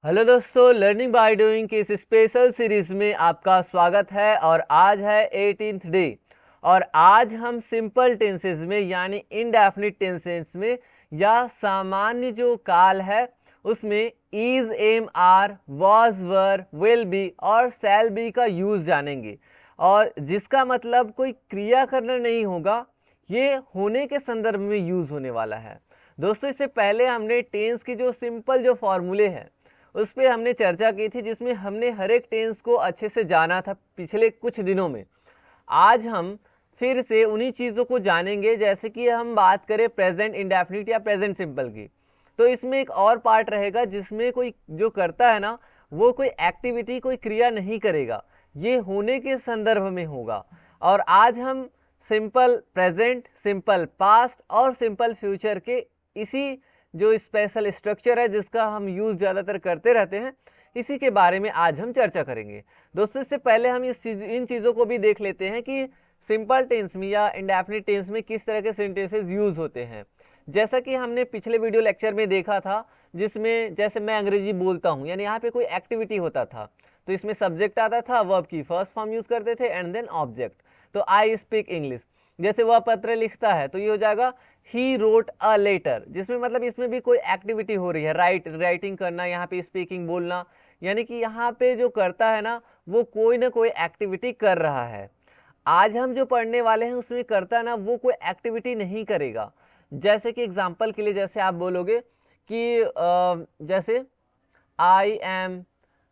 Hello दोस्तों, learning by doing की इस स्पेशल सीरीज में आपका स्वागत है। और आज है 18th डे और आज हम सिंपल टेंसेस में यानी इनडेफिनिट टेंसेस में या सामान्य जो काल है उसमें is, am, are, was, were, will be और शैल बी का यूज जानेंगे। और जिसका मतलब कोई क्रिया करना नहीं होगा, ये होने के संदर्भ में यूज होने वाला है। दोस्तों, इससे पहले हमने टेंस की जो सिंपल जो फॉर्मूले हैं उस पर हमने चर्चा की थी, जिसमें हमने हर एक टेंस को अच्छे से जाना था पिछले कुछ दिनों में। आज हम फिर से उन्हीं चीज़ों को जानेंगे। जैसे कि हम बात करें प्रेजेंट इंडेफिनिट या प्रेजेंट सिंपल की, तो इसमें एक और पार्ट रहेगा जिसमें कोई जो करता है ना, वो कोई एक्टिविटी कोई क्रिया नहीं करेगा, ये होने के संदर्भ में होगा। और आज हम सिंपल प्रेजेंट, सिंपल पास्ट और सिंपल फ्यूचर के इसी जो स्पेशल स्ट्रक्चर है जिसका हम यूज ज़्यादातर करते रहते हैं, इसी के बारे में आज हम चर्चा करेंगे। दोस्तों, इससे पहले हम इन चीज़ों को भी देख लेते हैं कि सिंपल टेंस में या इंडेफिनिट टेंस में किस तरह के सेंटेंसेस यूज होते हैं। जैसा कि हमने पिछले वीडियो लेक्चर में देखा था, जिसमें जैसे मैं अंग्रेजी बोलता हूँ, यानी यहाँ पे कोई एक्टिविटी होता था तो इसमें सब्जेक्ट आता था, वर्ब की फर्स्ट फॉर्म यूज करते थे एंड देन ऑब्जेक्ट। तो आई स्पीक इंग्लिश, जैसे वह पत्र लिखता है तो ये हो जाएगा ही रोट अ लेटर, जिसमें मतलब इसमें भी कोई एक्टिविटी हो रही है, राइटिंग करना, यहाँ पे स्पीकिंग बोलना, यानी कि यहाँ पे जो करता है ना वो कोई ना कोई एक्टिविटी कर रहा है। आज हम जो पढ़ने वाले हैं उसमें करता है ना वो कोई एक्टिविटी नहीं करेगा। जैसे कि एग्जाम्पल के लिए जैसे आप बोलोगे कि जैसे आई एम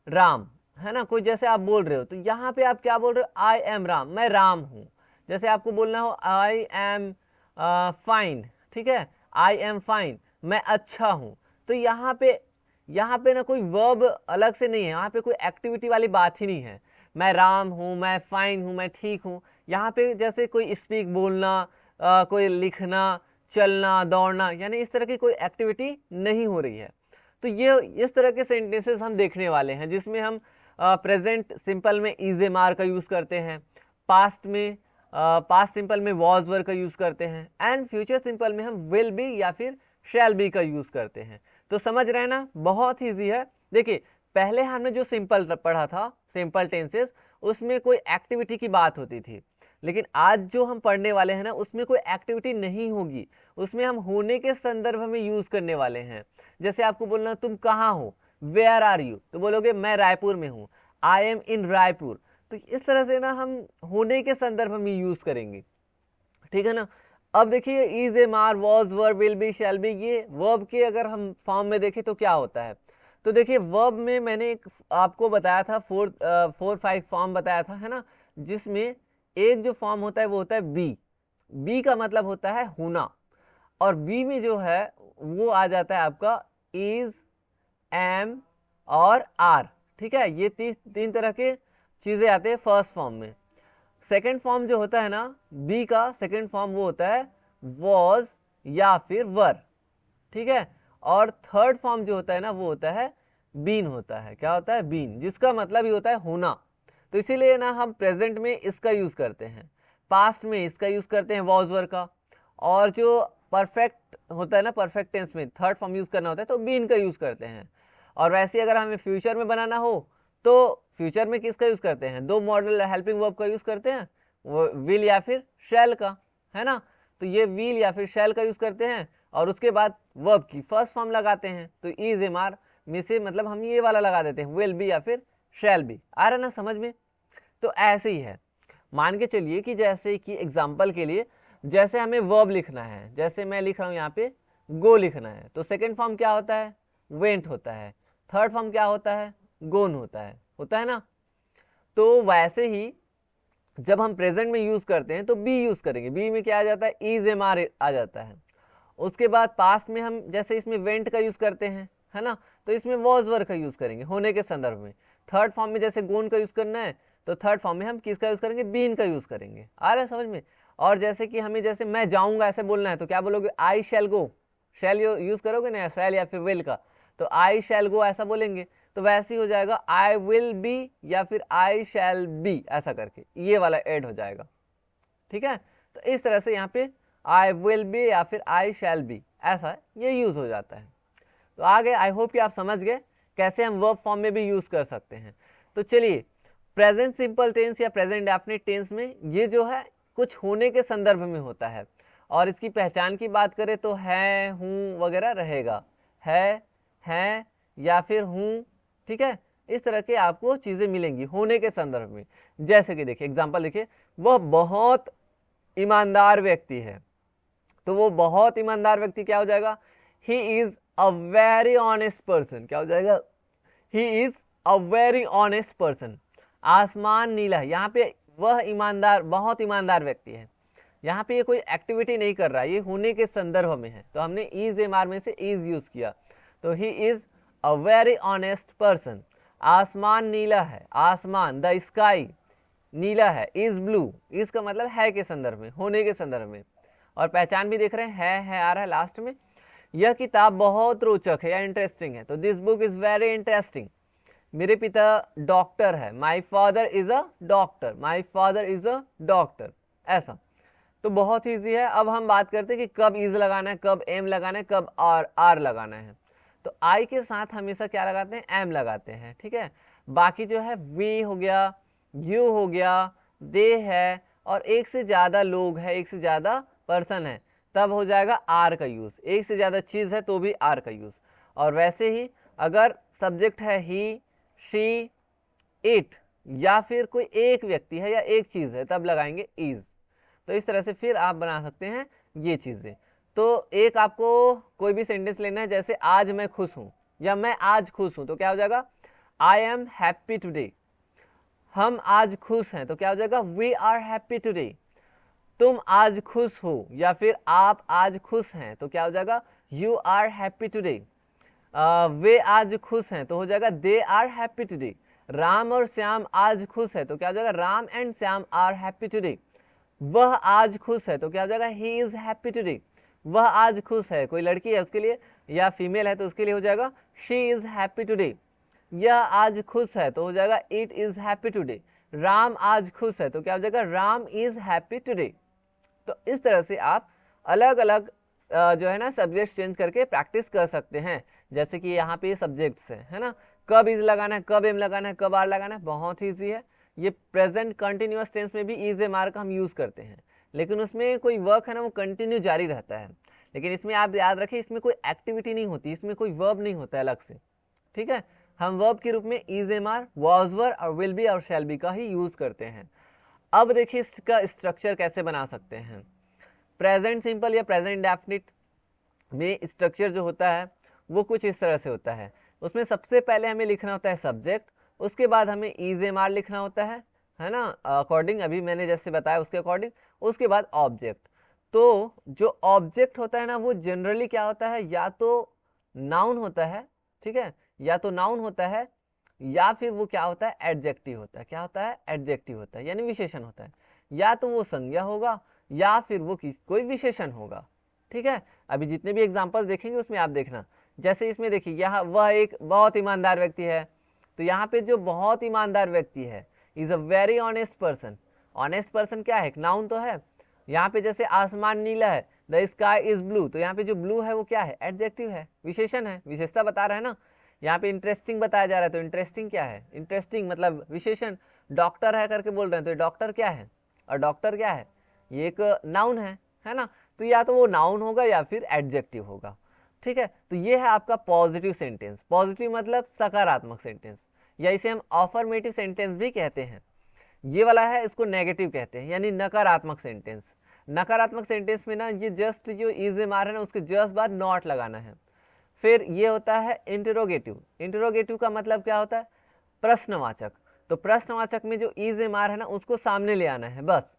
राम, है ना, कोई जैसे आप बोल रहे हो तो यहाँ पे आप क्या बोल रहे हो, आई एम राम, मैं राम हूँ। जैसे आपको बोलना हो आई एम फाइन, ठीक है, आई एम फाइन, मैं अच्छा हूँ। तो यहाँ पे ना कोई वर्ब अलग से नहीं है, यहाँ पे कोई एक्टिविटी वाली बात ही नहीं है। मैं राम हूँ, मैं फाइन हूँ, मैं ठीक हूँ। यहाँ पे जैसे कोई स्पीक बोलना, कोई लिखना, चलना, दौड़ना, यानी इस तरह की कोई एक्टिविटी नहीं हो रही है। तो ये इस तरह के सेंटेंसेस हम देखने वाले हैं, जिसमें हम प्रेजेंट सिंपल में इज एम आर का यूज़ करते हैं, पास्ट सिंपल में वॉज वर का यूज़ करते हैं एंड फ्यूचर सिंपल में हम विल बी या फिर शैल बी का यूज़ करते हैं। तो समझ रहे हैं ना, बहुत ईजी है। देखिए, पहले हमने जो सिंपल पढ़ा था, सिंपल टेंसेस, उसमें कोई एक्टिविटी की बात होती थी। लेकिन आज जो हम पढ़ने वाले हैं ना, उसमें कोई एक्टिविटी नहीं होगी, उसमें हम होने के संदर्भ में यूज़ करने वाले हैं। जैसे आपको बोलना तुम कहाँ हो, वेयर आर यू, तो बोलोगे मैं रायपुर में हूँ, आई एम इन रायपुर। तो इस तरह से ना हम होने के संदर्भ में यूज करेंगे, ठीक है ना। अब देखिए, is, am, are, was, were, will be, shall be, ये वर्ब के अगर हम फॉर्म में देखें तो क्या होता है। तो देखिए, वर्ब में मैंने एक आपको बताया था, 4-5 फॉर्म बताया था, है ना, जिसमें एक जो फॉर्म होता है वो होता है बी। बी का मतलब होता है होना, और बी में जो है वो आ जाता है आपका इज, एम और आर, ठीक है। ये तीन तरह के चीजें आते हैं फर्स्ट फॉर्म में। सेकंड फॉर्म जो होता है ना बी का, सेकंड फॉर्म वो होता है वॉज या फिर वर, ठीक है। और थर्ड फॉर्म जो होता है ना वो होता है बीन, होता है, क्या होता है, बीन, जिसका मतलब ही होता है होना। तो इसीलिए ना हम प्रेजेंट में इसका यूज करते हैं, पास्ट में इसका यूज करते हैं वॉज वर का, और जो परफेक्ट होता है ना, परफेक्ट टेंस में थर्ड फॉर्म यूज करना होता है तो बीन का यूज करते हैं। और वैसे ही अगर हमें फ्यूचर में बनाना हो तो फ्यूचर में किसका यूज करते हैं, दो मॉडल हेल्पिंग वर्ब का यूज करते हैं, वो विल या फिर शैल का, है ना। तो ये विल या फिर शैल का यूज करते हैं और उसके बाद वर्ब की फर्स्ट फॉर्म लगाते हैं। तो इज, एम, आर में से मतलब हम ये वाला लगा देते हैं, विल बी या फिर शैल बी। आ रहा ना समझ में। तो ऐसे ही है, मान के चलिए कि जैसे कि एग्जाम्पल के लिए, जैसे हमें वर्ब लिखना है, जैसे मैं लिख रहा हूं यहाँ पे गो लिखना है, तो सेकंड फॉर्म क्या होता है, वेंट होता है। थर्ड फॉर्म क्या होता है, गोन होता है ना। तो वैसे ही जब हम प्रेजेंट में यूज करते हैं तो बी यूज करेंगे, बी में क्या आ जाता है, इज, एम, आर आ जाता है। उसके बाद पास्ट में हम जैसे इसमें वेंट का यूज करते हैं, है ना, तो इसमें वॉज वर का यूज करेंगे होने के संदर्भ में। थर्ड फॉर्म में जैसे गोन का यूज करना है तो थर्ड फॉर्म में हम किसका यूज करेंगे, बीन का यूज करेंगे। आ रहा है समझ में। और जैसे कि हमें जैसे मैं जाऊंगा ऐसे बोलना है तो क्या बोलोगे, आई शैल गो, शैल यूज करोगे ना, शैल या फिर विल का, तो आई शैल गो ऐसा बोलेंगे। तो वैसे ही हो जाएगा आई विल बी या फिर आई शैल बी, ऐसा करके ये वाला ऐड हो जाएगा, ठीक है। तो इस तरह से यहाँ पे आई विल बी या फिर आई शैल बी, ऐसा ये यूज हो जाता है। तो आगे आई होप कि आप समझ गए कैसे हम वर्ब फॉर्म में भी यूज कर सकते हैं। तो चलिए, प्रेजेंट सिंपल टेंस या प्रेजेंट इंडेफिनिट टेंस में ये जो है कुछ होने के संदर्भ में होता है, और इसकी पहचान की बात करें तो है, हूँ वगैरह रहेगा, है, हैं या फिर हूँ, ठीक है। इस तरह के आपको चीजें मिलेंगी होने के संदर्भ में। जैसे कि देखिए एग्जांपल देखिए, वह बहुत ईमानदार व्यक्ति है, तो वो बहुत ईमानदार व्यक्ति क्या हो जाएगा, he is a very honest person, क्या हो जाएगा, he is a very honest person. आसमान नीला है, यहाँ पे वह ईमानदार, बहुत ईमानदार व्यक्ति है, यहाँ पे ये कोई एक्टिविटी नहीं कर रहा है, ये होने के संदर्भ में है, तो हमने इज एमआर में से इज यूज किया, तो he is a very honest person. आसमान नीला है, आसमान, द स्काई नीला है, इज ब्लू, इज का मतलब है के संदर्भ में, होने के संदर्भ में। और पहचान भी देख रहे हैं, है आ रहा है लास्ट में। यह किताब बहुत रोचक है या इंटरेस्टिंग है, तो this book is very interesting. मेरे पिता डॉक्टर है, my father is a doctor, my father is a doctor, ऐसा। तो बहुत ईजी है। अब हम बात करते हैं कि कब इज लगाना है, कब एम लगाना है, कब आर लगाना है। तो आई के साथ हमेशा क्या लगाते हैं, एम लगाते हैं, ठीक है। बाकी जो है वी हो गया, यू हो गया, दे है, और एक से ज्यादा लोग है, एक से ज्यादा पर्सन है, तब हो जाएगा आर का यूज। एक से ज्यादा चीज है तो भी आर का यूज। और वैसे ही अगर सब्जेक्ट है ही, शी, इट, या फिर कोई एक व्यक्ति है या एक चीज है, तब लगाएंगे इज। तो इस तरह से फिर आप बना सकते हैं ये चीजें। तो एक आपको कोई भी सेंटेंस लेना है, जैसे आज मैं खुश हूं या मैं आज खुश हूं, तो क्या हो जाएगा, आई एम हैप्पी टुडे। हम आज खुश हैं, तो क्या हो जाएगा, वी आर हैप्पी टुडे। तुम आज खुश हो या फिर आप आज खुश हैं, तो क्या हो जाएगा, यू आर हैप्पी टुडे। वे आज खुश हैं, तो हो जाएगा they are happy today. Ram और श्याम आज खुश है, तो क्या हो जाएगा, Ram and Shyam are happy today. वह आज खुश है, तो क्या हो जाएगा, ही इज हैप्पी टुडे। वह आज खुश है, कोई लड़की है उसके लिए, या फीमेल है तो उसके लिए हो जाएगा शी इज हैप्पी टुडे। यह आज खुश है, तो हो जाएगा it is happy today. Ram आज खुश है, तो क्या हो जाएगा, राम इज हैप्पी टुडे। तो इस तरह से आप अलग अलग जो है ना सब्जेक्ट चेंज करके प्रैक्टिस कर सकते हैं। जैसे कि यहाँ पे सब्जेक्ट्स है ना, कब इज लगाना है, कब एम लगाना है, कब आर लगाना है, बहुत ईजी है। ये प्रेजेंट कंटिन्यूअस टेंस में भी इज एम आर का हम यूज करते हैं, लेकिन उसमें कोई वर्क है ना वो कंटिन्यू जारी रहता है। लेकिन इसमें आप याद रखिए, इसमें कोई एक्टिविटी नहीं होती, इसमें कोई वर्ब नहीं होता है अलग से, ठीक है। हम वर्ब के रूप में is am are, was were और विल बी और शैल बी का ही यूज करते हैं। अब देखिए इसका स्ट्रक्चर कैसे बना सकते हैं। प्रेजेंट सिंपल या प्रेजेंट इंडेफिनिट में स्ट्रक्चर जो होता है वो कुछ इस तरह से होता है। उसमें सबसे पहले हमें लिखना होता है सब्जेक्ट, उसके बाद हमें इज एम आर लिखना होता है ना, अकॉर्डिंग अभी मैंने जैसे बताया उसके अकॉर्डिंग। उसके बाद ऑब्जेक्ट। तो जो ऑब्जेक्ट होता है ना वो जनरली क्या होता है, या तो नाउन होता है, ठीक है, या तो नाउन होता है, या फिर वो क्या होता है, एडजेक्टिव होता है। क्या होता है, एडजेक्टिव होता है, यानी विशेषण होता है। या तो वो संज्ञा होगा या फिर वो कोई विशेषण होगा, ठीक है। अभी जितने भी एग्जांपल्स देखेंगे उसमें आप देखना, जैसे इसमें देखिए यहाँ वह एक बहुत ईमानदार व्यक्ति है, तो यहाँ पे जो बहुत ईमानदार व्यक्ति है is a very honest person. Honest person क्या है, एक नाउन तो है। यहाँ पे जैसे आसमान नीला है, द स्काई इज ब्लू, तो यहाँ पे जो ब्लू है वो क्या है, एडजेक्टिव है, विशेषण है, विशेषता बता रहा है ना। यहाँ पे इंटरेस्टिंग बताया जा रहा है, तो इंटरेस्टिंग क्या है, इंटरेस्टिंग मतलब विशेषण। डॉक्टर है करके बोल रहे हैं, तो डॉक्टर क्या है, और डॉक्टर क्या है, ये एक नाउन है ना। तो या तो वो नाउन होगा या फिर एडजेक्टिव होगा, ठीक है। तो ये है आपका पॉजिटिव सेंटेंस। पॉजिटिव मतलब सकारात्मक सेंटेंस, या इसे हम अफर्मेटिव सेंटेंस भी कहते हैं। ये वाला है इसको नेगेटिव कहते हैं, यानी नकारात्मक सेंटेंस। नकारात्मक सेंटेंस में ना ये जस्ट जो इज एम आर है ना उसके जस्ट बाद नॉट लगाना है। फिर ये होता है इंटरोगेटिव। इंटरोगेटिव का मतलब क्या होता है, प्रश्नवाचक। तो प्रश्नवाचक में जो इज एम आर है ना उसको सामने ले आना है बस।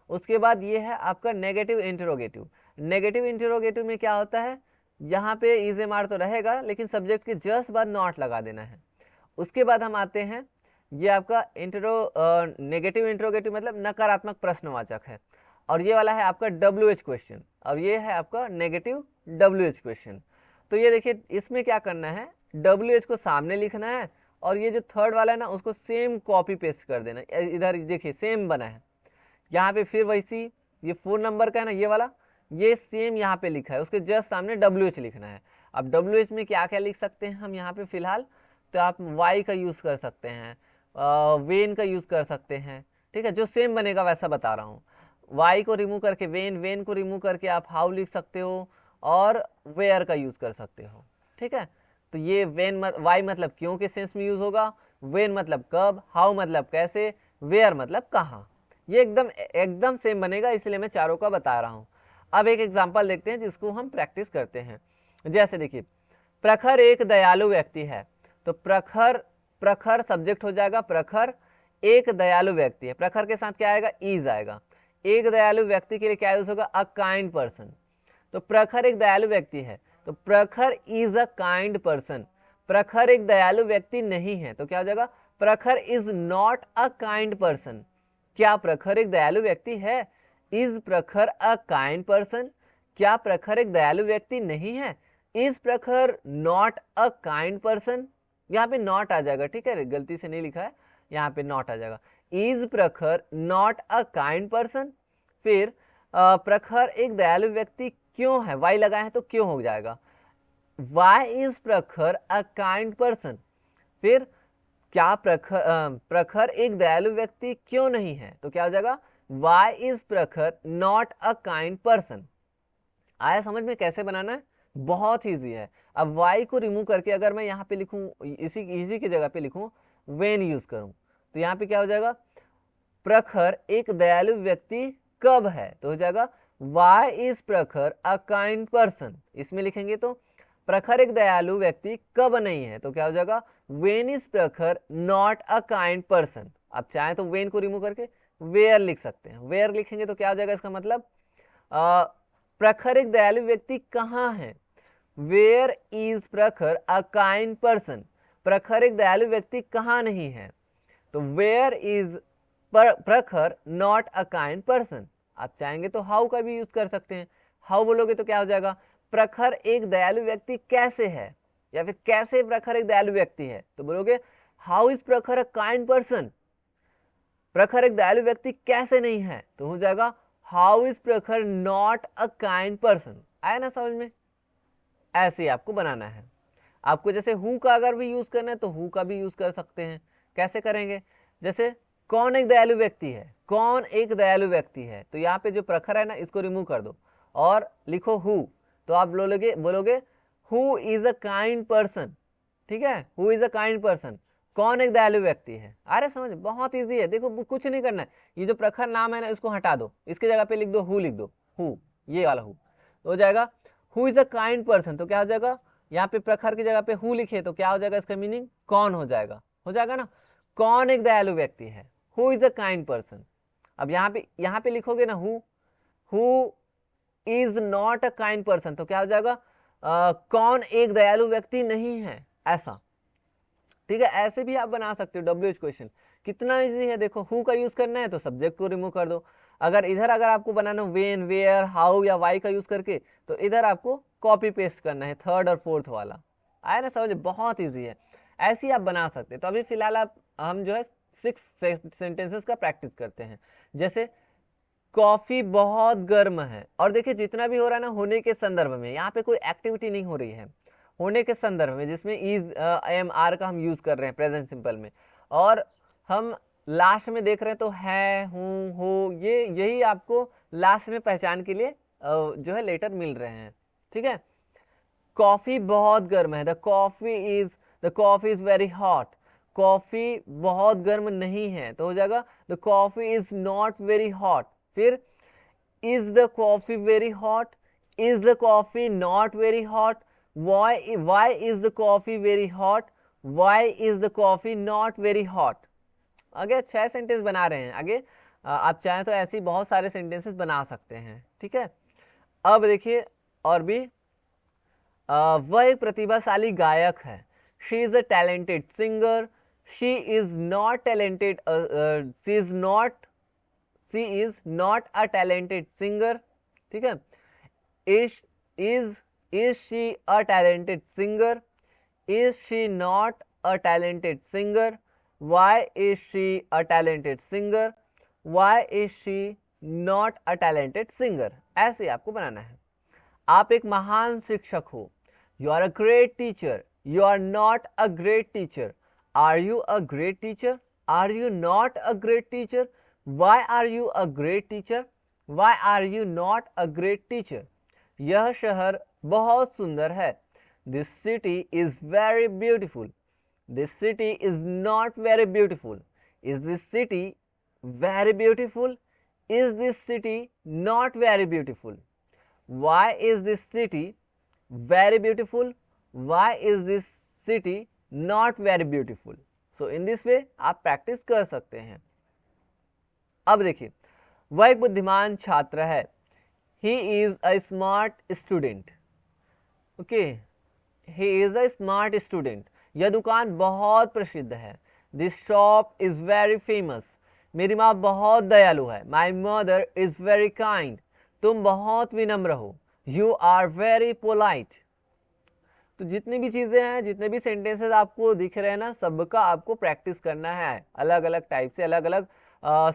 उसके बाद ये है आपका नेगेटिव इंटरोगेटिव। नेगेटिव इंटरोगेटिव में क्या होता है, यहाँ पे इज एम आर तो रहेगा लेकिन सब्जेक्ट के जस्ट बाद नॉट लगा देना है। उसके बाद हम आते हैं, ये आपका नेगेटिव इंटरोगेटिव मतलब नकारात्मक प्रश्नवाचक है। और ये वाला है आपका WH क्वेश्चन, और ये है आपका नेगेटिव WH क्वेश्चन। तो ये देखिए इसमें क्या करना है, WH को सामने लिखना है, और ये जो थर्ड वाला है ना उसको सेम कॉपी पेस्ट कर देना। इधर देखिए सेम बना है, यहाँ पे फिर वैसी ये 4 नंबर का है ना ये वाला, ये सेम यहाँ पे लिखा है, उसके जस्ट सामने WH लिखना है। अब WH में क्या क्या लिख सकते हैं हम यहाँ पे फिलहाल, तो आप वाई का यूज़ कर सकते हैं, वेन का यूज़ कर सकते हैं, ठीक है, जो सेम बनेगा वैसा बता रहा हूँ। वाई को रिमूव करके वेन, वेन को रिमूव करके आप हाउ लिख सकते हो, और वेयर का यूज़ कर सकते हो, ठीक है। तो ये वेन वाई मतलब क्यों के सेंस में यूज़ होगा, वेन मतलब कब, हाउ मतलब कैसे, वेयर मतलब कहाँ। ये एकदम एकदम सेम बनेगा, इसलिए मैं चारों का बता रहा हूँ। अब एक एग्जाम्पल देखते हैं जिसको हम प्रैक्टिस करते हैं। जैसे देखिए, प्रखर एक दयालु व्यक्ति है, तो प्रखर, प्रखर सब्जेक्ट हो जाएगा, प्रखर एक दयालु व्यक्ति है, प्रखर के साथ क्या आएगा, इज आएगा। एक दयालु व्यक्ति के लिए क्या यूज होगा, अ काइंड पर्सन। तो प्रखर एक दयालु व्यक्ति है, तो प्रखर इज अ काइंड पर्सन। प्रखर एक दयालु व्यक्ति नहीं है, तो क्या हो जाएगा, प्रखर is not a kind person. क्या प्रखर एक दयालु व्यक्ति है, इज प्रखर अ काइंड पर्सन। क्या प्रखर एक दयालु व्यक्ति नहीं है, इज प्रखर नॉट अ काइंड पर्सन। यहाँ पे नॉट आ जाएगा, ठीक है, गलती से नहीं लिखा है, यहाँ पे नॉट आ जाएगा। इज प्रखर नॉट अ काइंड पर्सन। फिर प्रखर एक दयालु व्यक्ति क्यों है, वाई लगाए हैं तो क्यों हो जाएगा, वाई इज प्रखर अ काइंड पर्सन। फिर क्या प्रखर एक दयालु व्यक्ति क्यों नहीं है, तो क्या हो जाएगा, वाई इज प्रखर नॉट अ काइंड पर्सन। आया समझ में कैसे बनाना है, बहुत ईजी है। अब वाई को रिमूव करके अगर मैं यहाँ पे लिखूं, इसी की जगह पे लिखूं वेन यूज करूं, तो यहाँ पे क्या हो जाएगा, प्रखर एक दयालु व्यक्ति कब है, तो हो जाएगा वाई इज प्रखर अ काइंड पर्सन। इसमें लिखेंगे तो प्रखर एक दयालु व्यक्ति कब नहीं है, तो क्या हो जाएगा, वेन इज प्रखर नॉट अ काइंड पर्सन। अब चाहे तो वेन को रिमूव करके वेयर लिख सकते हैं, वेयर लिखेंगे तो क्या हो जाएगा, इसका मतलब प्रखर एक दयालु व्यक्ति कहाँ है, वेयर इज प्रखर अ काइंड पर्सन। प्रखर एक दयालु व्यक्ति कहाँ नहीं है, तो वेयर इज प्रखर नॉट अ काइंड पर्सन। आप चाहेंगे तो हाउ का भी यूज कर सकते हैं, हाउ बोलोगे तो क्या हो जाएगा, प्रखर एक दयालु व्यक्ति कैसे है, या फिर कैसे प्रखर एक दयालु व्यक्ति है, तो बोलोगे हाउ इज प्रखर अ काइंड पर्सन। प्रखर एक दयालु व्यक्ति कैसे नहीं है, तो हो जाएगा हाउ इज प्रखर नॉट अ काइंड पर्सन। आया ना समझ में, ऐसे ही आपको बनाना है। आपको जैसे हु का अगर भी यूज करना है तो हु का भी यूज कर सकते हैं। कैसे करेंगे, जैसे कौन एक दयालु व्यक्ति है, कौन एक दयालु व्यक्ति है, तो यहाँ पे जो प्रखर है ना इसको रिमूव कर दो और लिखो हु, तो आप बोलोगे who is a kind person, ठीक है, who is a kind person, कौन एक दयालु व्यक्ति है। अरे समझ, बहुत इजी है, देखो कुछ नहीं करना है, ये जो प्रखर नाम है ना इसको हटा दो, इसके जगह पे लिख दो हु, लिख दो हु, ये वाला हु, तो हो जाएगा who is a kind person. तो क्या हो जाएगा, यहाँ पे प्रखर की जगह पे हु लिखे तो क्या हो जाएगा, इसका मीनिंग कौन हो जाएगा ना, कौन एक दयालु व्यक्ति है, who is a kind person. अब यहाँ पे लिखोगे ना who is not a kind person, तो क्या हो जाएगा, कौन एक दयालु व्यक्ति नहीं है, ऐसा, ठीक है। ऐसे भी आप बना सकते हो WH क्वेश्चन, कितना इजी है। देखो हु का यूज करना है तो सब्जेक्ट को रिमूव कर दो, अगर आपको बनाना वेन, वेयर, हाउ या वाई का यूज करके, तो इधर आपको कॉपी पेस्ट करना है थर्ड और फोर्थ वाला। आया ना समझ, बहुत इजी है, ऐसे ही आप बना सकते हैं। तो अभी फिलहाल हम जो है 6 सेंटेंसेस का प्रैक्टिस करते हैं। जैसे कॉफी बहुत गर्म है, और देखिए जितना भी हो रहा है ना होने के संदर्भ में, यहाँ पे कोई एक्टिविटी नहीं हो रही है, होने के संदर्भ में, जिसमें इज एम आर का हम यूज कर रहे हैं प्रेजेंट सिंपल में, और हम लास्ट में देख रहे हैं तो है, हूँ, हो, ये यही आपको लास्ट में पहचान के लिए जो है लेटर मिल रहे हैं, ठीक है। कॉफी बहुत गर्म है, the coffee is very hot, coffee बहुत गर्म नहीं है, तो हो जाएगा the coffee is not very hot. फिर is the coffee very hot, is the coffee not very hot, why is the coffee very hot, why is the coffee not very hot. आगे 6 sentence बना रहे हैं, आगे आप चाहें तो ऐसे ही बहुत सारे सेंटेंसेस बना सकते हैं, ठीक है। अब देखिए और भी, वह एक प्रतिभाशाली गायक है, she is a talented singer, she is not talented, she is not a talented singer, ठीक है। Is is she a talented singer, is she not a talented singer, why is she a talented singer, why is she not a talented singer. ऐसे आपको बनाना है। आप एक महान शिक्षक हो, you are a great teacher, You are not a great teacher. Are you a great teacher? Are you not a great teacher? Why are you a great teacher? Why are you not a great teacher? यह शहर बहुत सुंदर है. This city is very beautiful. This city is not very beautiful. Is this city very beautiful? Is this city not very beautiful? Why is this city very beautiful? Why is this city not very beautiful? So in this way आप practice कर सकते हैं. अब देखिए, वह एक बुद्धिमान छात्र है. He is a smart student. Okay, he is a smart student. यह दुकान बहुत प्रसिद्ध है. This shop is very famous. मेरी माँ बहुत दयालु है. My mother is very kind. तुम बहुत विनम्र हो. You are very polite. तो जितनी भी चीज़ें हैं, जितने भी सेंटेंसेस आपको दिख रहे हैं ना, सबका आपको प्रैक्टिस करना है अलग अलग टाइप से, अलग अलग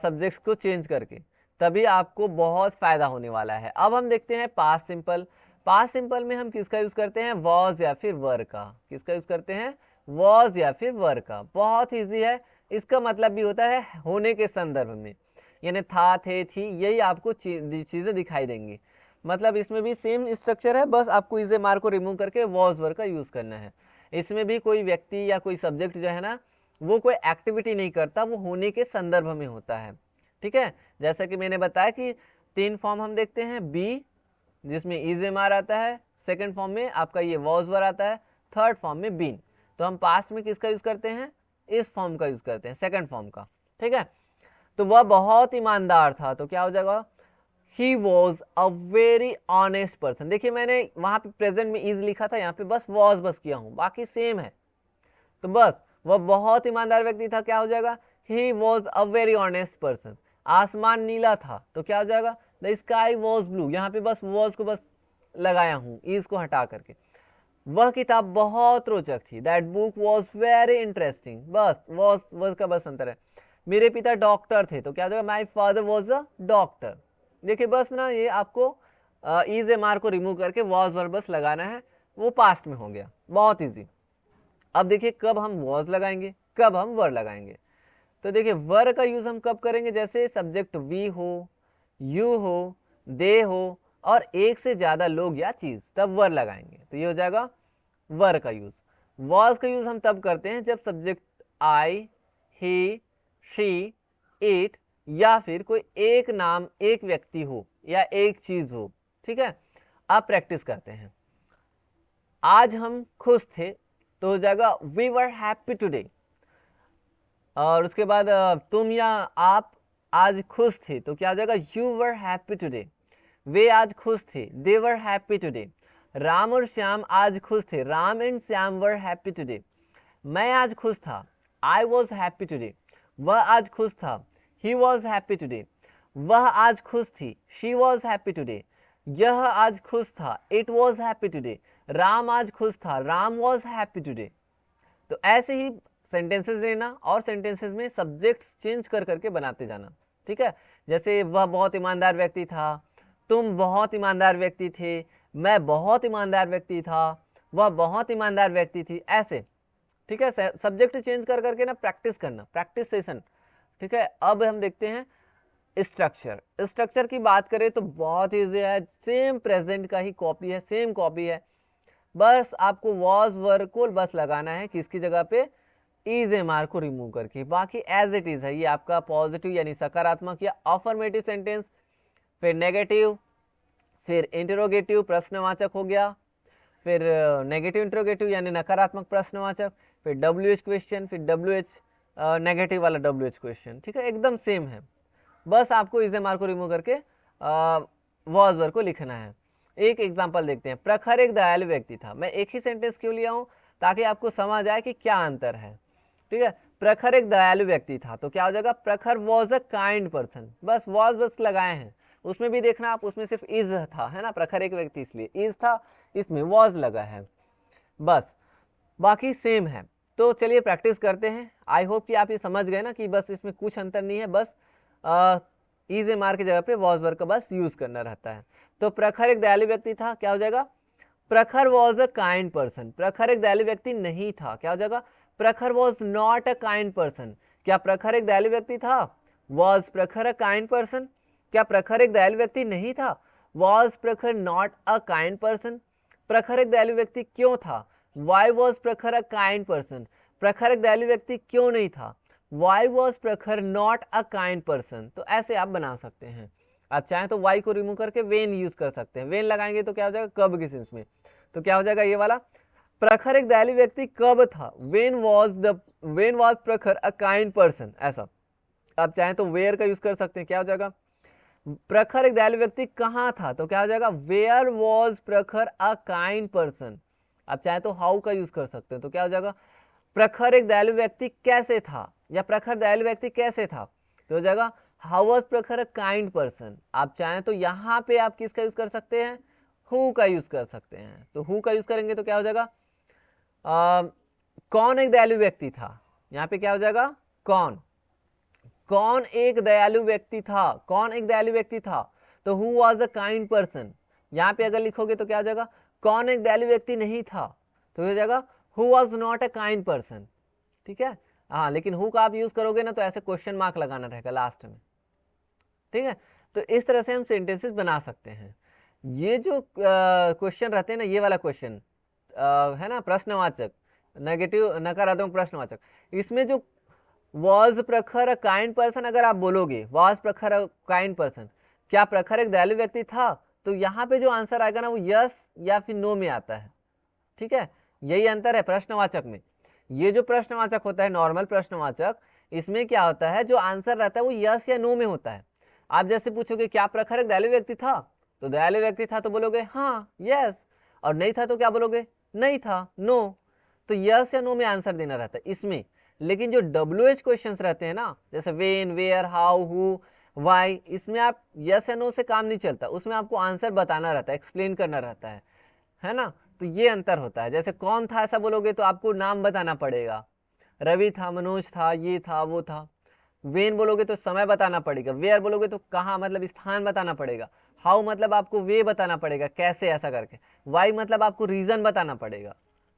सब्जेक्ट्स को चेंज करके, तभी आपको बहुत फ़ायदा होने वाला है. अब हम देखते हैं पास्ट सिंपल. पास्ट सिंपल में हम किसका यूज़ करते हैं? वॉज या फिर वर का. किसका यूज़ करते हैं? वॉज या फिर वर का. बहुत ईजी है. इसका मतलब भी होता है होने के संदर्भ में, यानी था, थे, थी, यही आपको चीज़ें दिखाई देंगी. मतलब इसमें भी सेम स्ट्रक्चर है, बस आपको इज मार्क को रिमूव करके वॉज वर का यूज़ करना है. इसमें भी कोई व्यक्ति या कोई सब्जेक्ट जो है ना, वो कोई एक्टिविटी नहीं करता, वो होने के संदर्भ में होता है. ठीक है, जैसा कि मैंने बताया कि 3 फॉर्म हम देखते हैं. बी जिसमें इज एम आर आता है, सेकंड फॉर्म में आपका ये वॉज वर आता है, थर्ड फॉर्म में बीन. तो हम पास्ट में किसका यूज़ करते हैं? इस फॉर्म का यूज़ करते हैं, सेकंड फॉर्म का. ठीक है, तो वह बहुत ईमानदार था. तो क्या हो जाएगा? He was a very honest person. देखिए मैंने वहाँ पे प्रेजेंट में इज लिखा था, यहाँ पे बस was बस किया हूँ, बाकी सेम है. तो बस वह बहुत ईमानदार व्यक्ति था. क्या हो जाएगा? He was a very honest person. आसमान नीला था, तो क्या हो जाएगा? The sky was blue. यहाँ पे बस was को बस लगाया हूँ, is को हटा करके. वह किताब बहुत रोचक थी. That book was very interesting. बस was का बस अंतर है. मेरे पिता डॉक्टर थे, तो क्या हो जाएगा? My father was a doctor. देखिए बस ना, ये आपको इज एम आर को रिमूव करके वॉज वर बस लगाना है, वो पास्ट में हो गया. बहुत इजी. अब देखिए कब हम वॉज लगाएंगे, कब हम वर लगाएंगे. तो देखिए वर का यूज हम कब करेंगे? जैसे सब्जेक्ट वी हो, यू हो, दे हो और एक से ज्यादा लोग या चीज, तब वर लगाएंगे. तो ये हो जाएगा वर का यूज. वॉज का यूज हम तब करते हैं जब subject I, he, she, it या फिर कोई एक नाम, एक व्यक्ति हो या एक चीज हो. ठीक है, आप प्रैक्टिस करते हैं. आज हम खुश थे, तो हो जाएगा वी वर हैप्पी टुडे. और उसके बाद तुम या आप आज खुश थे, तो क्या हो जाएगा? You were happy today. वे आज खुश थे, they were happy today. Ram और श्याम आज खुश थे, Ram and Shyam were happy today. मैं आज खुश था, आई वॉज हैप्पी टुडे. वह आज खुश था, He was happy today. वह आज खुश थी, She was happy today. यह आज खुश था, It was happy today. Ram आज खुश था, राम was happy today. तो ऐसे ही सेंटेंसेस लेना और सेंटेंसेस में सब्जेक्ट्स चेंज कर करके बनाते जाना. ठीक है, जैसे वह बहुत ईमानदार व्यक्ति था, तुम बहुत ईमानदार व्यक्ति थे, मैं बहुत ईमानदार व्यक्ति था, वह बहुत ईमानदार व्यक्ति थी, ऐसे. ठीक है, सब्जेक्ट चेंज कर करके ना प्रैक्टिस करना, प्रैक्टिस सेशन. ठीक है, अब हम देखते हैं स्ट्रक्चर. स्ट्रक्चर की बात करें तो बहुत ईजी है, सेम प्रेजेंट का ही कॉपी है, सेम कॉपी है. बस आपको वॉज वर को बस लगाना है किसकी जगह पे? इज एम आर को रिमूव करके. बाकी एज इट इज है. ये आपका पॉजिटिव यानी सकारात्मक या अफर्मेटिव सेंटेंस, फिर नेगेटिव, फिर इंटरोगेटिव प्रश्नवाचक हो गया, फिर नेगेटिव इंटरोगेटिव यानी नकारात्मक प्रश्नवाचक, फिर WH क्वेश्चन, फिर WH नेगेटिव वाला WH क्वेश्चन. ठीक है, एकदम सेम है. बस आपको इज एम आर को रिमूव करके वॉज वर को लिखना है. एक एग्जांपल देखते हैं. प्रखर एक दयालु व्यक्ति था. मैं एक ही सेंटेंस क्यों लिया हूँ? ताकि आपको समझ आए कि क्या अंतर है. ठीक है, प्रखर एक दयालु व्यक्ति था, तो क्या हो जाएगा? प्रखर वॉज अ काइंड पर्सन. बस वॉज बस लगाए हैं. उसमें भी देखना आप, उसमें सिर्फ इज था, है ना. प्रखर एक व्यक्ति इसलिए इज था, इसमें वॉज लगा है. बस बाकी सेम है. तो चलिए प्रैक्टिस करते हैं. आई होप कि आप ये समझ गए ना कि बस इसमें कुछ अंतर नहीं है, बस इज एम आर की जगह पे वॉज वर का बस यूज करना रहता है. तो प्रखर एक दयालु व्यक्ति था, क्या हो जाएगा? प्रखर वॉज अ काइंड पर्सन, प्रखर एक दयालु व्यक्ति नहीं था। क्या हो जाएगा? प्रखर was not a kind person. क्या प्रखर एक दयालु व्यक्ति था? वॉज प्रखर अ काइंड पर्सन। क्या प्रखर एक दयालु व्यक्ति नहीं था? वॉज प्रखर नॉट अ काइंड पर्सन। प्रखर एक दयालु व्यक्ति क्यों था? वाई वॉज प्रखर अ काइंड पर्सन। प्रखर एक दयालु व्यक्ति क्यों नहीं था? वाई वॉज प्रखर नॉट अ काइंड पर्सन। तो ऐसे आप बना सकते हैं। आप चाहें तो वाई को रिमूव करके वेन यूज कर सकते हैं। वेन लगाएंगे तो क्या हो जाएगा? कब के सेंस में। तो क्या हो जाएगा ये वाला? प्रखर एक दयालु व्यक्ति कब था? वेन वॉज प्रखर अ काइंड पर्सन। ऐसा आप चाहें तो वेयर का यूज कर सकते हैं। क्या हो जाएगा? प्रखर एक दयालु व्यक्ति कहाँ था? तो क्या हो जाएगा? वेयर वॉज प्रखर अ काइंड पर्सन। आप चाहें तो हाउ का यूज कर सकते हैं। तो क्या हो जाएगा? प्रखर एक दयालु व्यक्ति कैसे था, या प्रखर दयालु व्यक्ति कैसे था? तो हो जाएगा हाउ वॉज प्रखर अ काइंड पर्सन। आप चाहें तो यहाँ पे आप किसका यूज कर सकते हैं? हु का यूज कर सकते हैं। तो हु का यूज करेंगे तो क्या हो जाएगा? कौन एक दयालु व्यक्ति था? यहाँ पे क्या हो जाएगा? कौन एक दयालु व्यक्ति था? कौन एक दयालु व्यक्ति था? तो who was a kind person. यहाँ पे अगर लिखोगे तो क्या हो जाएगा? कौन एक दयालु व्यक्ति नहीं था? तो हो जाएगा who was not a kind person. ठीक है। हाँ, लेकिन हु का आप यूज करोगे ना तो ऐसे क्वेश्चन मार्क लगाना रहेगा लास्ट में। ठीक है। तो इस तरह से हम सेंटेंसेस बना सकते हैं। ये जो क्वेश्चन रहते हैं ना, ये वाला क्वेश्चन है ना, प्रश्नवाचक, नेगेटिव नकारात्मक प्रश्नवाचक, इसमें जो वॉज प्रखर अ काइंड पर्सन अगर आप बोलोगे, वॉज प्रखर अ काइंड पर्सन, क्या प्रखर एक दयालु व्यक्ति था? तो यहाँ पे जो आंसर आएगा ना वो यस या फिर नो में आता है। ठीक है, यही अंतर है प्रश्नवाचक में। ये जो प्रश्नवाचक होता है, नॉर्मल प्रश्नवाचक, इसमें क्या होता है, जो आंसर रहता है वो यस या नो में होता है। आप जैसे पूछोगे क्या प्रखर एक दयालु व्यक्ति था, तो दयालु व्यक्ति था तो बोलोगे हाँ यस, और नहीं था तो क्या बोलोगे? नहीं था, नो। तो यस या नो में आंसर देना रहता है इसमें। लेकिन जो WH क्वेश्चंस रहते हैं ना, जैसे when, where, how, who, why, इसमें आप यस या नो से काम नहीं चलता, उसमें आपको आंसर बताना रहता है, एक्सप्लेन करना रहता है ना। तो ये अंतर होता है। जैसे कौन था ऐसा बोलोगे तो आपको नाम बताना पड़ेगा, रवि था, मनोज था, ये था, वो था। वेन बोलोगे तो समय बताना पड़ेगा। वेयर बोलोगे तो कहाँ, मतलब स्थान बताना पड़ेगा। हाउ मतलब आपको वे बताना पड़ेगा, कैसे, ऐसा करके। वाई मतलब आपको रीजन बताना पड़ेगा।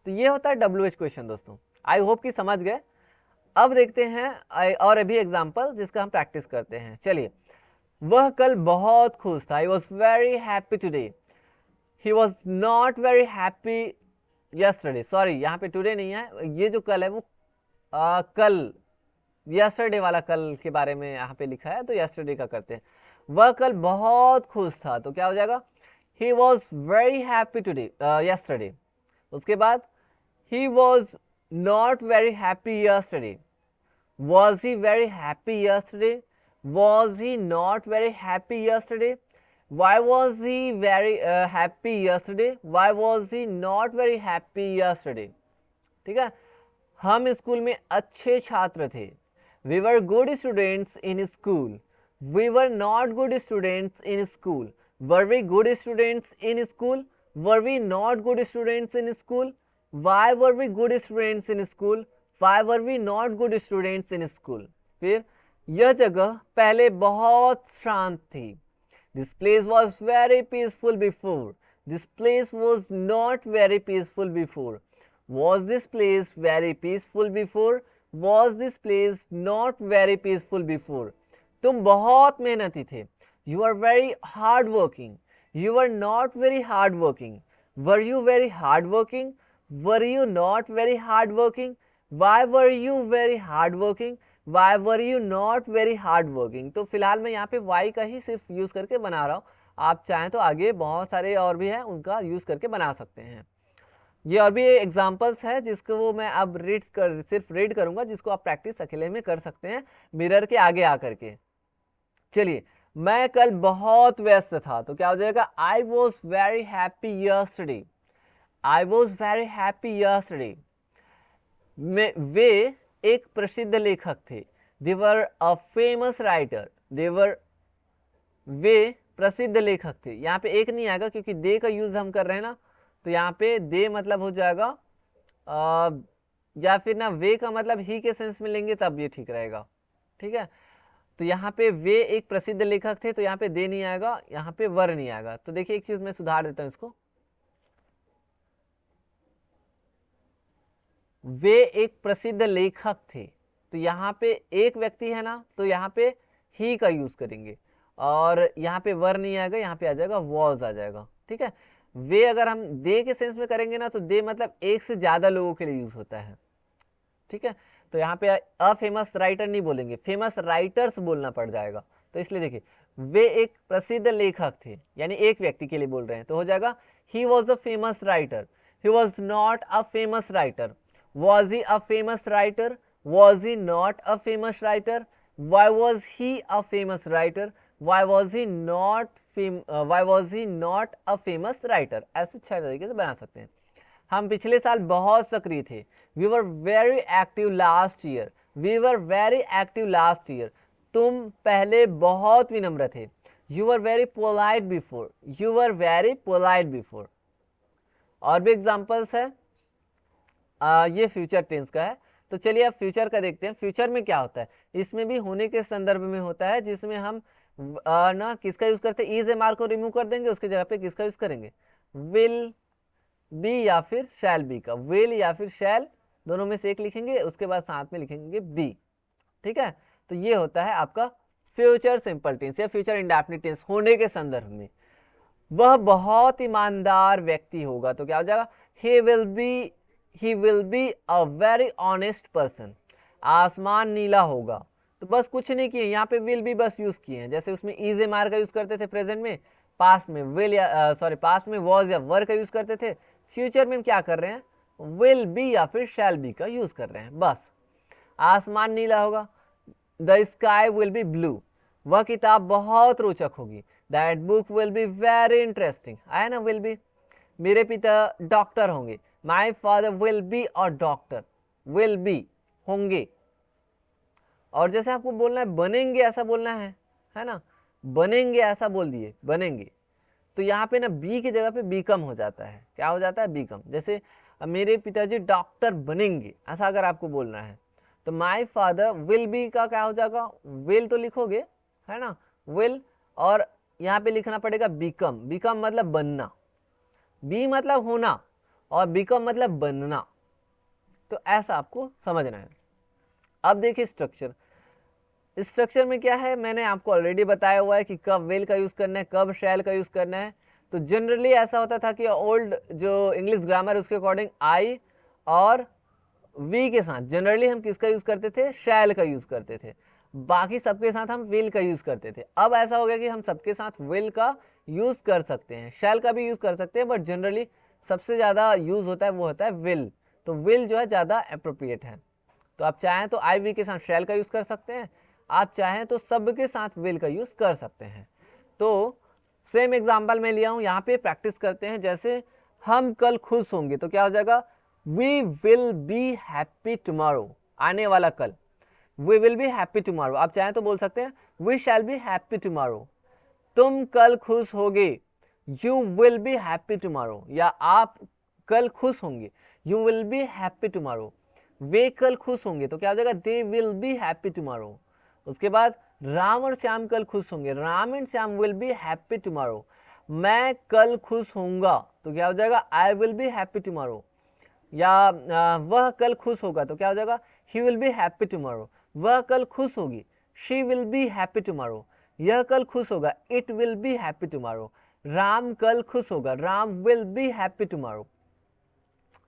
तो ये होता है WH क्वेश्चन दोस्तों। आई होप कि समझ गए। अब देखते हैं और अभी एग्जाम्पल जिसका हम प्रैक्टिस करते हैं। चलिए, वह कल बहुत खुश था। आई was very happy today. He was not very happy yesterday. Sorry, यहाँ पे टुडे नहीं है, ये जो कल है वो कल, यस्टरडे वाला कल के बारे में यहाँ पे लिखा है, तो यस्टरडे का करते हैं। वह कल बहुत खुश था, तो क्या हो जाएगा? He was very happy today yesterday. उसके बाद he was not very happy yesterday. Was he very happy yesterday? Was he not very happy yesterday? Why was he very happy yesterday? Why was he not very happy yesterday? ठीक है। हम school में अच्छे छात्र थे। We were good students in school. We were not good students in school. Were we good students in school? Were we not good students in school? Why were we good students in school? Why were we not good students in school? फिर यह जगह पहले बहुत शांत थी। This place was very peaceful before. This place was not very peaceful before. Was this place very peaceful before? Was this place not very peaceful before? तुम बहुत मेहनती थे। You are very hard working. You were not very hard working. Were you very hard working? Were you not very hard working? Why were you very hard working? Why were you not very hard working? तो फिलहाल मैं यहाँ पे why का ही सिर्फ use करके बना रहा हूँ। आप चाहें तो आगे बहुत सारे और भी हैं, उनका यूज करके बना सकते हैं। ये और भी एग्जाम्पल्स है जिसको वो मैं अब सिर्फ रीड करूंगा, जिसको आप प्रैक्टिस अकेले में कर सकते हैं मिरर के आगे आकर के। चलिए, मैं कल बहुत व्यस्त था, तो क्या हो जाएगा? I was very happy yesterday. I was very happy yesterday. वे एक प्रसिद्ध लेखक थे। They were a famous writer. वे प्रसिद्ध लेखक थे। यहाँ पे एक नहीं आएगा क्योंकि दे का यूज हम कर रहे हैं ना, तो यहाँ पे दे मतलब हो जाएगा या फिर ना वे का मतलब ही के सेंस में लेंगे तब ये ठीक रहेगा। ठीक है, तो यहाँ पे वे एक प्रसिद्ध लेखक थे, तो यहाँ पे दे नहीं आएगा, यहाँ पे वर नहीं आएगा। तो देखिए एक चीज मैं सुधार देता हूँ इसको। वे एक प्रसिद्ध लेखक थे, तो यहाँ पे एक व्यक्ति है ना, तो यहाँ पे ही का यूज करेंगे और यहाँ पे वर नहीं आएगा, यहाँ पे आ जाएगा वॉज आ जाएगा। ठीक है, वे अगर हम दे के सेंस में करेंगे ना, तो दे मतलब एक से ज्यादा लोगों के लिए यूज होता है। ठीक है, तो यहाँ पे अ फेमस राइटर नहीं बोलेंगे, फेमस राइटर्स बोलना पड़ जाएगा। तो इसलिए देखिए, वे एक प्रसिद्ध लेखक थे, यानी एक व्यक्ति के लिए बोल रहे हैं, तो हो जाएगा he was a famous writer, he was not a famous writer, was he a famous writer, was he not a famous writer, why was he a famous writer, why was he not a famous writer. ऐसे 6 तरीके से बना सकते हैं। हम पिछले साल बहुत सक्रिय थे, we were very active last year, we were very active last year. तुम पहले बहुत विनम्र थे, you were very polite before, you were very polite before. और भी एग्जाम्पल्स है, ये फ्यूचर टेंस का है। तो चलिए अब फ्यूचर का देखते हैं। फ्यूचर में क्या होता है, इसमें भी होने के संदर्भ में होता है, जिसमें हम ना किसका यूज करते हैं, इज एम आर को रिमूव कर देंगे, उसके जगह पे किसका यूज करेंगे, विल बी या फिर शैल बी का। विल या फिर शैल दोनों में से एक लिखेंगे, उसके बाद साथ में लिखेंगे बी। ठीक है, तो ये होता है आपका फ्यूचर सिंपल टेंस या फ्यूचर इंडेफिनिट टेंस होने के संदर्भ में। वह बहुत ईमानदार व्यक्ति होगा, तो क्या हो जाएगा, he will be a very honest person। आसमान नीला होगा, तो बस कुछ नहीं किए, यहाँ पे will be बस यूज किए हैं। जैसे उसमें is एम आर का यूज करते थे प्रेजेंट में, पास्ट में will या पास्ट में was या were का यूज करते थे, फ्यूचर में हम क्या कर रहे हैं, will be या फिर shall be का यूज कर रहे हैं। बस आसमान नीला होगा, the sky will be blue, वह किताब बहुत रोचक होगी, that book will be very interesting. आया ना विल बी। मेरे पिता डॉक्टर होंगे, my father will be a doctor, will be होंगे। और जैसे आपको बोलना है बनेंगे, ऐसा बोलना है ना, बनेंगे ऐसा बोल दिए, बनेंगे, तो यहाँ पे ना बी की जगह पे बीकम हो जाता है। क्या हो जाता है, बीकम। जैसे मेरे पिताजी डॉक्टर बनेंगे, ऐसा अगर आपको बोलना है, तो माई फादर विल बी का क्या हो जाएगा, विल तो लिखोगे, है ना, विल, और यहाँ पे लिखना पड़ेगा बीकम। बीकम मतलब बनना, बी मतलब होना और बीकम मतलब बनना। तो ऐसा आपको समझना है। अब देखिए स्ट्रक्चर, स्ट्रक्चर में क्या है, मैंने आपको ऑलरेडी बताया हुआ है कि कब विल का यूज करना है, कब शैल का यूज करना है। तो जनरली ऐसा होता था कि ओल्ड जो इंग्लिश ग्रामर उसके अकॉर्डिंग आई और वी के साथ जनरली हम किसका यूज करते थे, शैल का यूज करते थे, बाकी सबके साथ हम विल का यूज करते थे। अब ऐसा हो गया कि हम सबके साथ विल का यूज कर सकते हैं, शैल का भी यूज कर सकते हैं, बट जनरली सबसे ज्यादा यूज होता है वो होता है विल। तो विल जो है ज्यादा अप्रोप्रिएट है। तो आप चाहें तो आई वी के साथ शैल का यूज कर सकते हैं, आप चाहें तो सबके साथ विल का यूज कर सकते हैं। तो सेम एग्जाम्पल में लिया हूं, यहाँ पे प्रैक्टिस करते हैं। जैसे हम कल खुश होंगे, तो क्या हो जाएगा, we will be happy tomorrow, आने वाला कल, we will be happy tomorrow. आप चाहें तो बोल सकते हैं we shall be happy tomorrow. तुम कल खुश होगे, you will be happy tomorrow, या आप कल खुश होंगे, you will be happy tomorrow. वे कल खुश होंगे, तो क्या हो जाएगा, they will be happy tomorrow. उसके बाद राम और श्याम कल खुश होंगे, Ram and Shyam will be happy tomorrow. मैं कल खुश होऊंगा, तो क्या हो जाएगा, I will be happy tomorrow. या वह कल खुश होगा, तो क्या हो जाएगा, he will be happy tomorrow. वह कल खुश होगी, she will be happy tomorrow. यह कल खुश होगा, it will be happy tomorrow. Ram कल खुश होगा, Ram will be happy tomorrow.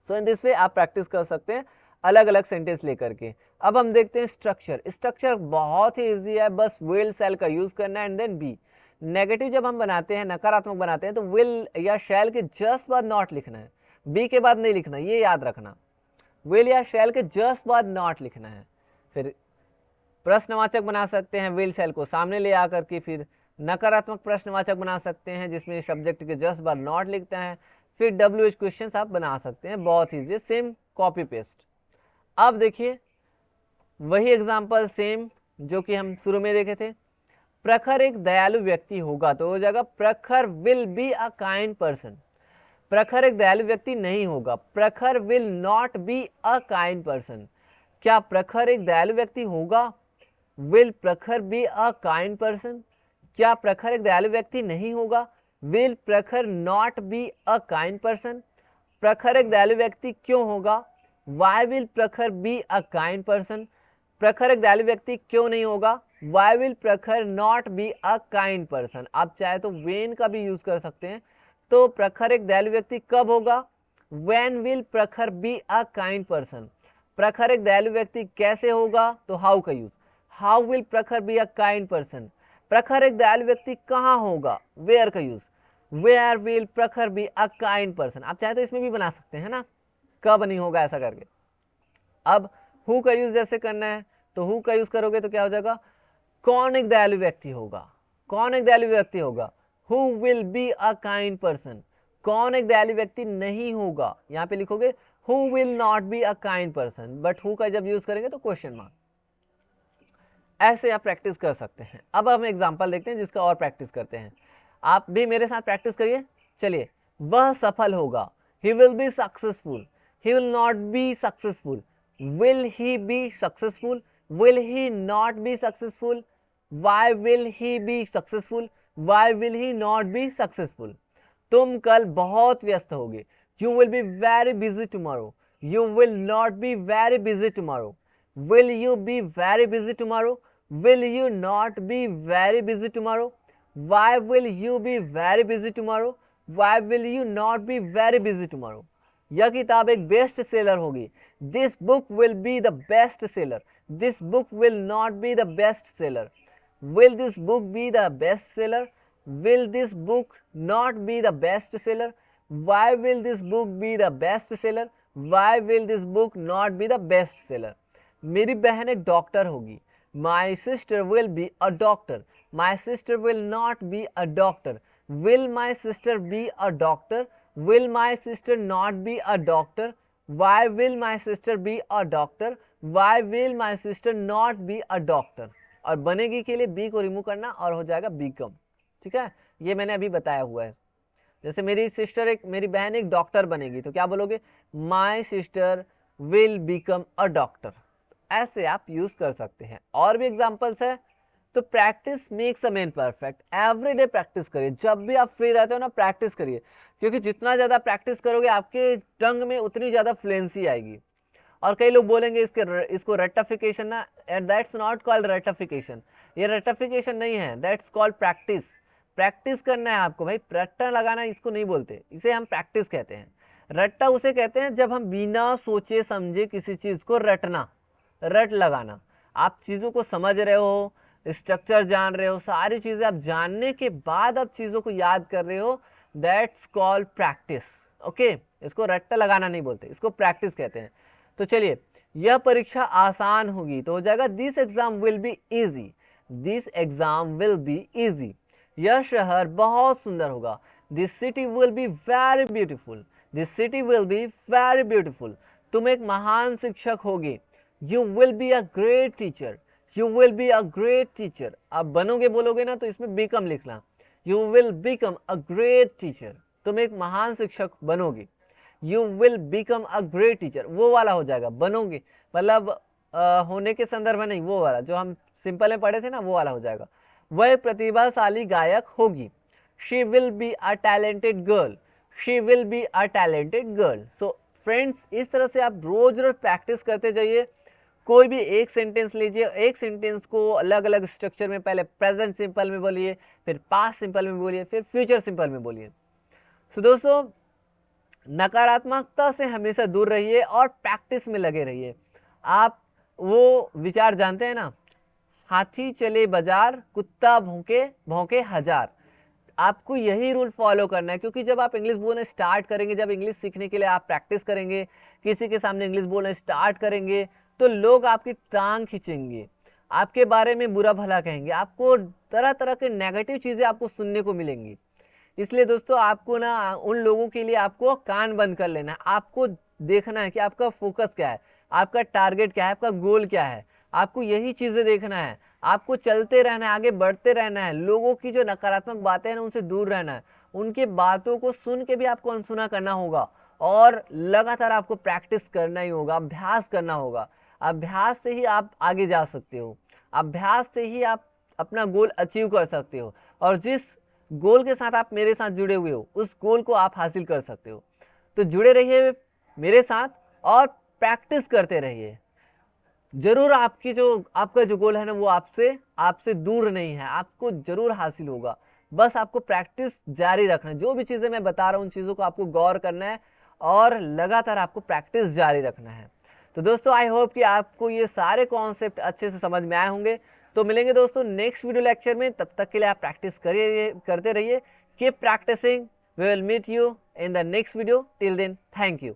So in this way आप प्रैक्टिस कर सकते हैं अलग अलग सेंटेंस लेकर के। अब हम देखते हैं स्ट्रक्चर। स्ट्रक्चर बहुत ही इजी है, बस विल शैल का यूज करना है एंड देन बी। नेगेटिव जब हम बनाते हैं, नकारात्मक बनाते हैं, तो विल या शैल के जस्ट बाद नॉट लिखना है, बी के बाद नहीं लिखना, ये याद रखना। विल या शैल के जस्ट बाद नॉट लिखना है। फिर प्रश्नवाचक बना सकते हैं, विल शैल को सामने ले आकर के, फिर नकारात्मक प्रश्नवाचक बना सकते हैं जिसमें सब्जेक्ट के जस्ट बाद नॉट लिखते हैं। फिर WH क्वेश्चंस आप बना सकते हैं, बहुत ईजी, सेम कॉपी पेस्ट। अब देखिए वही एग्जांपल सेम जो कि हम शुरू में देखे थे। प्रखर एक दयालु व्यक्ति होगा, तो हो जाएगा प्रखर will be a kind person. प्रखर एक दयालु व्यक्ति नहीं होगा, प्रखर will not be a kind person. क्या प्रखर एक दयालु व्यक्ति होगा, विल प्रखर बी अ काइंड पर्सन। क्या प्रखर एक दयालु व्यक्ति नहीं होगा, विल प्रखर not be a kind person. प्रखर एक दयालु व्यक्ति क्यों होगा, वाई विल प्रखर बी अ काइंड पर्सन, प्रखर एक दयालु व्यक्ति क्यों नहीं होगा, वाई विल प्रखर not be a kind person. आप चाहे तो वेन का भी यूज कर सकते हैं। तो प्रखर एक दयालु व्यक्ति कब होगा, व्हेन विल प्रखर बी अ काइंड पर्सन। प्रखर एक दयालु व्यक्ति कैसे होगा, तो हाउ का यूज, हाउ विल प्रखर बी अ काइंड पर्सन। प्रखर एक दयालु व्यक्ति कहाँ होगा, वेयर का यूज, वेयर विल प्रखर बी अ काइंड पर्सन। आप चाहे तो इसमें भी बना सकते हैं ना, कब नहीं होगा ऐसा करके। अब हु का यूज जैसे करना है तो हु का यूज करोगे तो क्या हो जाएगा, कौन एक दयालु व्यक्ति होगा, कौन एक दयालु व्यक्ति होगा, who will be a kind person. कौन एक दयालु व्यक्ति नहीं होगा, यहाँ पे लिखोगे who will not be a kind person, but who का जब यूज करेंगे तो क्वेश्चन मार्क। ऐसे आप प्रैक्टिस कर सकते हैं। अब हम एग्जांपल देखते हैं जिसका और प्रैक्टिस करते हैं। आप भी मेरे साथ प्रैक्टिस करिए। चलिए, वह सफल होगा, he will be successful, he will not be successful, will he be successful, will he not be successful, why will he be successful, why will he not be successful। तुम कल बहुत व्यस्त होगे, you will be very busy tomorrow, you will not be very busy tomorrow, will you be very busy tomorrow, will you not be very busy tomorrow, why will you be very busy tomorrow, why will you not be very busy tomorrow। यह किताब एक best seller होगी, this book will be the best seller, this book will not be the best seller, will this book be the best seller, will this book not be the best seller, why will this book be the best seller, why will this book not be the best seller। मेरी बहन एक doctor होगी, my sister will be a doctor, my sister will not be a doctor, will my sister be a doctor, will my sister not be a doctor, why will my sister be a doctor, why will my sister not be a doctor। और बनेगी के लिए B को remove करना और हो जाएगा become. ठीक है, ये मैंने अभी बताया हुआ है। जैसे मेरी बहन एक डॉक्टर बनेगी तो क्या बोलोगे, my sister will become a doctor. ऐसे आप यूज कर सकते हैं। और भी एग्जांपल्स है। तो practice makes a man perfect, everyday practice करिए, जब भी आप फ्री रहते हो ना प्रैक्टिस करिए, क्योंकि जितना ज़्यादा प्रैक्टिस करोगे आपके टंग में उतनी ज़्यादा फ्लुएंसी आएगी। और कई लोग बोलेंगे इसको रटिफिकेशन ना, दैट्स नॉट कॉल्ड रटिफिकेशन, ये रटिफिकेशन नहीं है, दैट्स कॉल्ड प्रैक्टिस। प्रैक्टिस करना है आपको भाई, रट्टा लगाना इसको नहीं बोलते, इसे हम प्रैक्टिस कहते हैं। रट्टा उसे कहते हैं जब हम बिना सोचे समझे किसी चीज़ को रटना, रट लगाना। आप चीज़ों को समझ रहे हो, स्ट्रक्चर जान रहे हो, सारी चीज़ें आप जानने के बाद आप चीज़ों को याद कर रहे हो, दैट्स कॉल्ड प्रैक्टिस। ओके, इसको रट्टा लगाना नहीं बोलते, इसको प्रैक्टिस कहते हैं। तो चलिए, यह परीक्षा आसान होगी तो हो जाएगा this exam will be easy, this exam will be easy. यह शहर बहुत सुंदर होगा, this city will be very beautiful, this city will be very beautiful. तुम एक महान शिक्षक होगे, you will be a great teacher, you will be a great teacher. आप बनोगे बोलोगे ना तो इसमें बिकम लिखना, you will become a great teacher, तुम एक महान शिक्षक बनोगे। You will become a great teacher, वो वाला हो जाएगा, बनोगे मतलब होने के संदर्भ में नहीं, वो वाला जो हम सिंपल में पढ़े थे ना वो वाला हो जाएगा। वह प्रतिभाशाली गायक होगी, she will be a talented girl, she will be a talented girl. So friends, इस तरह से आप रोज रोज प्रैक्टिस करते जाइए। कोई भी एक सेंटेंस लीजिए, एक सेंटेंस को अलग अलग स्ट्रक्चर में पहले प्रेजेंट सिंपल में बोलिए, फिर पास्ट सिंपल में बोलिए, फिर फ्यूचर सिंपल में बोलिए। सो दोस्तों, नकारात्मकता से हमेशा दूर रहिए और प्रैक्टिस में लगे रहिए। आप वो विचार जानते हैं ना, हाथी चले बाजार, कुत्ता भौंके भौंके हजार। आपको यही रूल फॉलो करना है, क्योंकि जब आप इंग्लिश बोलना स्टार्ट करेंगे, जब इंग्लिश सीखने के लिए आप प्रैक्टिस करेंगे, किसी के सामने इंग्लिश बोलना स्टार्ट करेंगे तो लोग आपकी टांग खींचेंगे, आपके बारे में बुरा भला कहेंगे, आपको तरह तरह के नेगेटिव चीज़ें आपको सुनने को मिलेंगी। इसलिए दोस्तों, आपको ना उन लोगों के लिए आपको कान बंद कर लेना है। आपको देखना है कि आपका फोकस क्या है, आपका टारगेट क्या है, आपका गोल क्या है। आपको यही चीज़ें देखना है, आपको चलते रहना है, आगे बढ़ते रहना है। लोगों की जो नकारात्मक बातें हैं ना उनसे दूर रहना है, उनके बातों को सुन के भी आपको अनसुना करना होगा और लगातार आपको प्रैक्टिस करना ही होगा, अभ्यास करना होगा। अभ्यास से ही आप आगे जा सकते हो, अभ्यास से ही आप अपना गोल अचीव कर सकते हो, और जिस गोल के साथ आप मेरे साथ जुड़े हुए हो उस गोल को आप हासिल कर सकते हो। तो जुड़े रहिए मेरे साथ और प्रैक्टिस करते रहिए। जरूर आपका जो गोल है ना वो आपसे दूर नहीं है, आपको जरूर हासिल होगा। बस आपको प्रैक्टिस जारी रखना है। जो भी चीज़ें मैं बता रहा हूँ उन चीज़ों को आपको गौर करना है और लगातार आपको प्रैक्टिस जारी रखना है। तो दोस्तों आई होप कि आपको ये सारे कॉन्सेप्ट अच्छे से समझ में आए होंगे। तो मिलेंगे दोस्तों नेक्स्ट वीडियो लेक्चर में, तब तक के लिए आप प्रैक्टिस करते रहिए। Keep practising, we will meet you in the next video. Till then, thank you.